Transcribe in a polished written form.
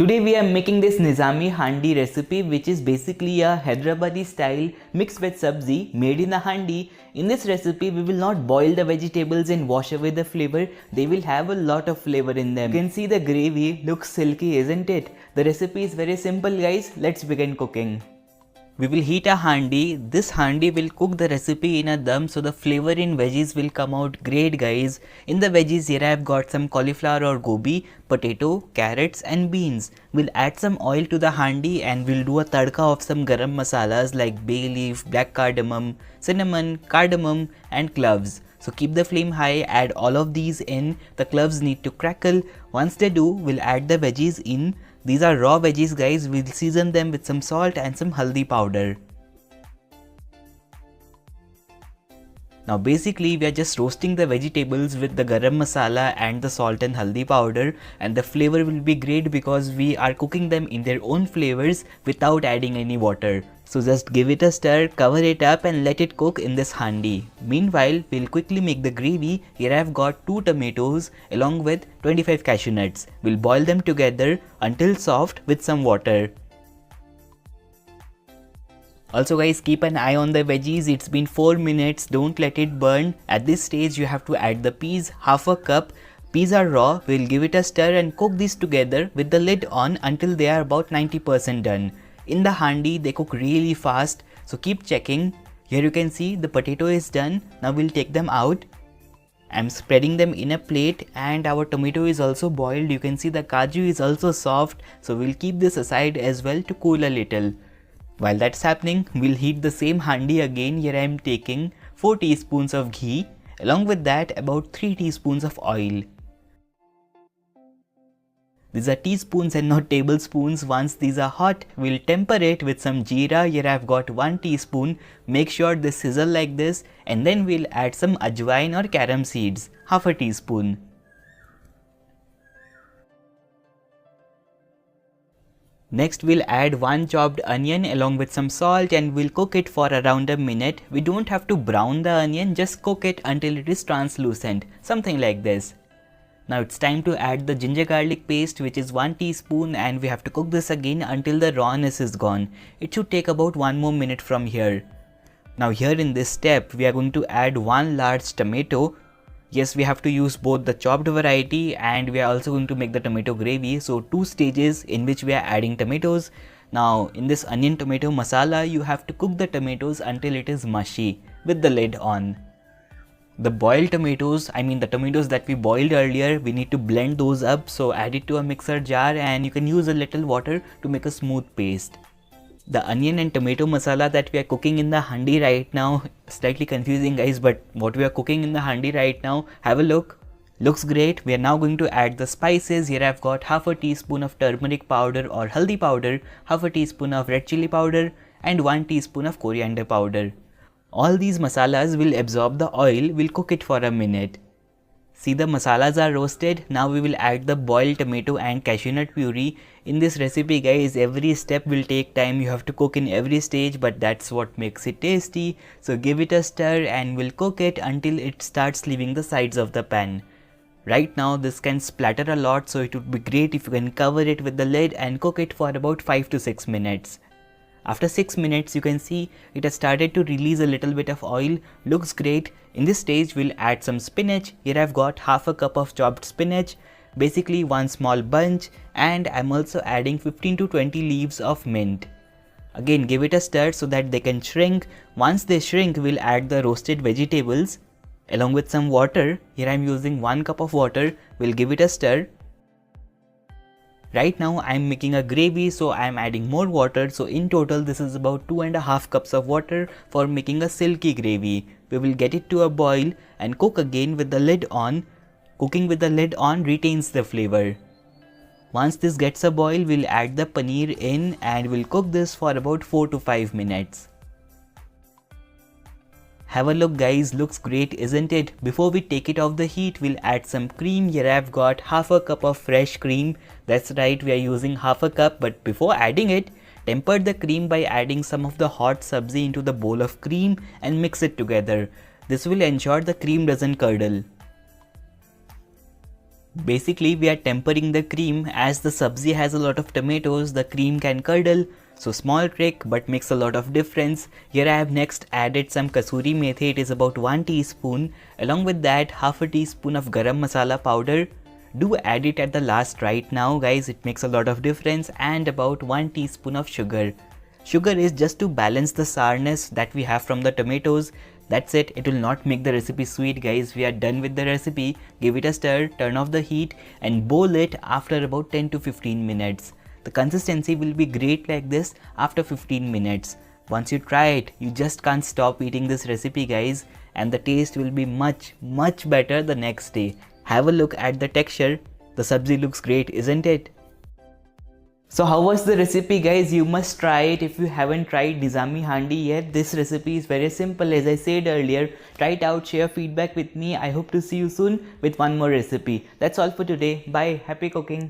Today we are making this Nizami Handi recipe, which is basically a Hyderabadi style mixed veg sabzi made in a handi. In this recipe we will not boil the vegetables and wash away the flavor. They will have a lot of flavor in them. You can see the gravy looks silky, isn't it? The recipe is very simple guys. Let's begin cooking. We will heat a handi. This handi will cook the recipe in a dum, so the flavor in veggies will come out great guys. In the veggies here I have got some cauliflower or gobi, potato, carrots and beans. We'll add some oil to the handi and we'll do a tadka of some garam masalas like bay leaf, black cardamom, cinnamon, cardamom and cloves. So keep the flame high, add all of these in. The cloves need to crackle. Once they do, we'll add the veggies in. These are raw veggies guys, we'll season them with some salt and some haldi powder. Now basically we are just roasting the vegetables with the garam masala and the salt and haldi powder, and the flavor will be great because we are cooking them in their own flavors without adding any water. So just give it a stir, cover it up and let it cook in this handi. Meanwhile, we'll quickly make the gravy. Here I've got 2 tomatoes along with 25 cashew nuts. We'll boil them together until soft with some water. Also guys, keep an eye on the veggies. It's been 4 minutes, don't let it burn. At this stage you have to add the peas, half a cup. Peas are raw. We'll give it a stir and cook these together with the lid on until they are about 90% done. In the handi they cook really fast, so keep checking. Here you can see the potato is done. Now we'll take them out. I'm spreading them in a plate and our tomato is also boiled. You can see the kaju is also soft, so we'll keep this aside as well to cool a little. While that's happening, we'll heat the same handi again. Here I am taking 4 teaspoons of ghee. Along with that about 3 teaspoons of oil. These are teaspoons and not tablespoons. Once these are hot, we'll temper it with some jeera. Here I've got 1 teaspoon. Make sure they sizzle like this, and then we'll add some ajwain or carom seeds, half a teaspoon. Next we'll add 1 chopped onion along with some salt and we'll cook it for around a minute. We don't have to brown the onion, just cook it until it is translucent, something like this. Now it's time to add the ginger garlic paste, which is 1 teaspoon, and we have to cook this again until the rawness is gone. It should take about 1 more minute from here. Now here in this step we are going to add 1 large tomato. Yes, we have to use both the chopped variety and we are also going to make the tomato gravy. So 2 stages in which we are adding tomatoes. Now in this onion tomato masala you have to cook the tomatoes until it is mushy with the lid on. The boiled tomatoes, the tomatoes that we boiled earlier, we need to blend those up, so add it to a mixer jar and you can use a little water to make a smooth paste. The onion and tomato masala that we are cooking in the handi right now, slightly confusing guys, but what we are cooking in the handi right now, have a look. Looks great. We are now going to add the spices. Here I've got half a teaspoon of turmeric powder or haldi powder, half a teaspoon of red chili powder and 1 teaspoon of coriander powder. All these masalas will absorb the oil. We'll cook it for a minute. See, the masalas are roasted. Now we will add the boiled tomato and cashew nut puree. In this recipe guys, every step will take time. You have to cook in every stage, but that's what makes it tasty. So give it a stir and we'll cook it until it starts leaving the sides of the pan. Right now this can splatter a lot, so it would be great if you can cover it with the lid and cook it for about 5 to 6 minutes. After 6 minutes you can see it has started to release a little bit of oil. Looks great. In this stage we'll add some spinach. Here I've got half a cup of chopped spinach, basically 1 small bunch, and I'm also adding 15 to 20 leaves of mint. Again give it a stir so that they can shrink. Once they shrink we'll add the roasted vegetables along with some water. Here I'm using 1 cup of water. We'll give it a stir. Right now I'm making a gravy, so I'm adding more water, so in total this is about 2.5 cups of water for making a silky gravy. We will get it to a boil and cook again with the lid on. Cooking with the lid on retains the flavor. Once this gets a boil, we'll add the paneer in and we'll cook this for about 4 to 5 minutes. Have a look guys, looks great isn't it? Before we take it off the heat, we'll add some cream. Here I've got half a cup of fresh cream. That's right, we are using half a cup, but before adding it, temper the cream by adding some of the hot sabzi into the bowl of cream and mix it together. This will ensure the cream doesn't curdle. Basically, we are tempering the cream. As the sabzi has a lot of tomatoes, the cream can curdle. So small trick but makes a lot of difference. Here I have next added some kasuri methi. It is about 1 teaspoon. Along with that, half a teaspoon of garam masala powder. Do add it at the last right now guys, it makes a lot of difference, and about 1 teaspoon of sugar. Sugar is just to balance the sourness that we have from the tomatoes. That's it, it will not make the recipe sweet guys. We are done with the recipe. Give it a stir, turn off the heat and boil it after about 10 to 15 minutes. The consistency will be great like this after 15 minutes. Once you try it, you just can't stop eating this recipe guys, and the taste will be much better the next day. Have a look at the texture. The sabzi looks great, isn't it? So how was the recipe guys? You must try it if you haven't tried Nizami Handi yet. This recipe is very simple as I said earlier. Try it out, share feedback with me. I hope to see you soon with one more recipe. That's all for today. Bye. Happy cooking.